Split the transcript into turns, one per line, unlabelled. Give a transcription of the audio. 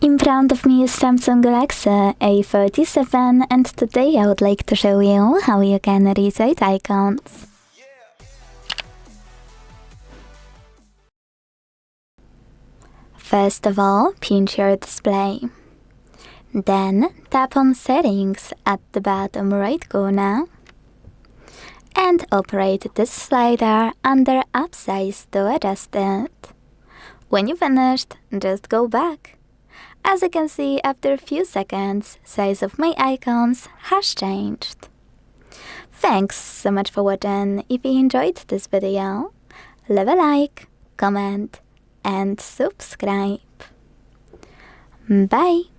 In front of me is Samsung Galaxy A37 and today I would like to show you how you can resize icons. First of all, pinch your display. Then tap on Settings at the bottom right corner and operate this slider under Upsize to adjust it. When you finished, just go back. As you can see, after a few seconds, size of my icons has changed. Thanks so much for watching. If you enjoyed this video, leave a like, comment and subscribe. Bye!